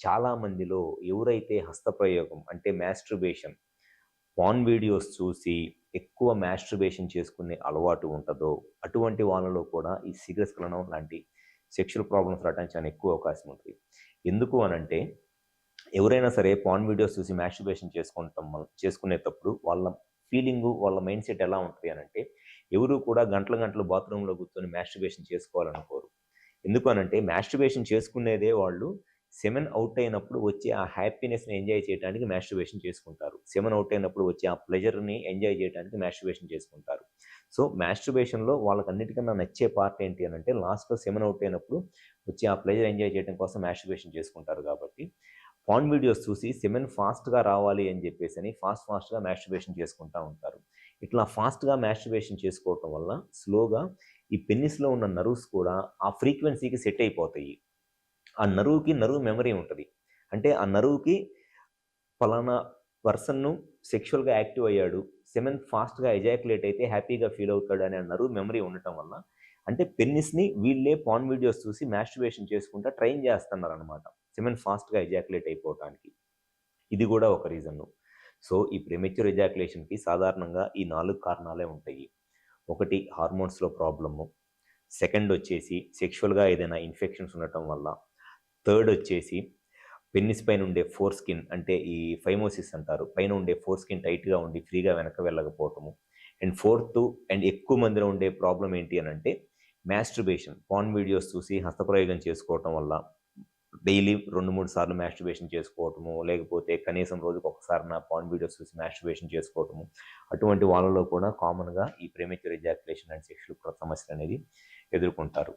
చాలా మందిలో ఎవరైతే హస్తప్రయోగం అంటే మాస్టర్బేషన్ పార్న్ వీడియోస్ చూసి ఎక్కువ మాస్టర్బేషన్ చేసుకునే అలవాటు ఉంటుందో అటువంటి వాళ్ళలో కూడా ఈ శీఘ్రస్ఖలనం లాంటి సెక్షువల్ ప్రాబ్లమ్స్ రావడానికి చాలా ఎక్కువ అవకాశం ఉంటుంది. ఎందుకు అనంటే ఎవరైనా సరే పార్న్ వీడియోస్ చూసి మాస్టర్బేషన్ చేసుకునేటప్పుడు వాళ్ళ ఫీలింగు, వాళ్ళ మైండ్ సెట్ ఎలా ఉంటుంది అనంటే ఎవరు కూడా గంటల గంటలు బాత్రూంలో కూర్చొని మాస్టర్బేషన్ చేసుకోవాలనుకోరు. ఎందుకు అనంటే మాస్టర్బేషన్ చేసుకునేదే వాళ్ళు సెమెన్ అవుట్ అయినప్పుడు వచ్చే ఆ హ్యాపీనెస్‌ని ఎంజాయ్ చేయడానికి మాస్టర్బేషన్ చేసుకుంటారు. సెమెన్ అవుట్ అయినప్పుడు వచ్చే ఆ ప్లెజర్‌ని ఎంజాయ్ చేయడానికి మాస్టర్బేషన్ చేసుకుంటారు. సో, మాస్టర్బేషన్‌లో వాళ్ళకన్నిటికన్నా నచ్చే పార్ట్ ఏంటి అనంటే లాస్ట్‌లో సెమెన్ అవుట్ అయినప్పుడు వచ్చే ఆ ప్లెజర్ ఎంజాయ్ చేయడం కోసం మాస్టర్బేషన్ చేసుకుంటారు కాబట్టి, పార్న్ వీడియోస్ చూసి సెమెన్ ఫాస్ట్‌గా రావాలి అని చెప్పేసని ఫాస్ట్‌గా మాస్టర్బేషన్ చేసుకుంటా ఉంటారు. ఇట్లా ఫాస్ట్‌గా మాస్టర్బేషన్ చేసుకోవటం వల్ల స్లోగా ఈ పెన్నిస్‌లో ఉన్న నర్వ్స్ కూడా ఆ ఫ్రీక్వెన్సీకి సెట్ అయిపోతాయి. ఆ నరువుకి మెమరీ ఉంటది. అంటే ఆ నరువుకి పలానా పర్సన్‌ను సెక్షువల్‌గా యాక్టివ్ అయ్యాడు. సెమెన్ ఫాస్ట్‌గా ఎజాక్యులేట్ అయితే హ్యాపీగా ఫీల్ అవుతాడు అనే నరువు మెమరీ ఉండటం వల్ల అంటే పెన్నిస్‌ని వీళ్ళే పార్న్ వీడియోస్ చూసి మాస్టర్బేషన్ చేసుకుంటా ట్రైన్ చేస్తున్నారనమాట. సెమెన్ ఫాస్ట్‌గా ఎజాక్యులేట్ అయిపోవటానికి. ఇది గూడా ఒక రీజను. సో, ఈ ప్రీమెచ్యూర్ ఎజాక్యులేషన్‌కి సాధారణంగా ఈ 4 కారణాలే ఉంటాయి. ఒకటి హార్మోన్స్‌లో ప్రాబ్లము. సెకండ్ వచ్చేసి సెక్షువల్‌గా ఏదైనా ఇన్ఫెక్షన్స్ ఉండటం వల్ల. థర్డ్ వచ్చేసి పెన్నిస్ పైన ఉండే ఫోర్ స్కిన్ అంటే ఈ ఫైమోసిస్ అంటారు. పైన ఉండే ఫోర్ స్కిన్ టైట్‌గా ఉండి ఫ్రీగా వెనక్కి వెళ్ళకపోవటము. అండ్ ఫోర్త్ అండ్ ఎక్కువ మందిలో ఉండే ప్రాబ్లమ్ ఏంటి అనంటే మాస్టర్బేషన్. పార్న్ వీడియోస్ చూసి హస్తప్రయోగం చేసుకోవటం వల్ల డైలీ 2, 3 సార్లు మాస్టర్బేషన్ చేసుకోవటము, లేకపోతే కనీసం రోజుకి ఒక్కసారన్నా పార్న్ వీడియోస్ చూసి మాస్టర్బేషన్ చేసుకోవటము. అటువంటి వాళ్ళలో కూడా కామన్‌గా ఈ ప్రీమెచ్యూర్ ఎజాక్యులేషన్ అండ్ సెక్షువల్ సమస్యలనేది ఎదుర్కొంటారు.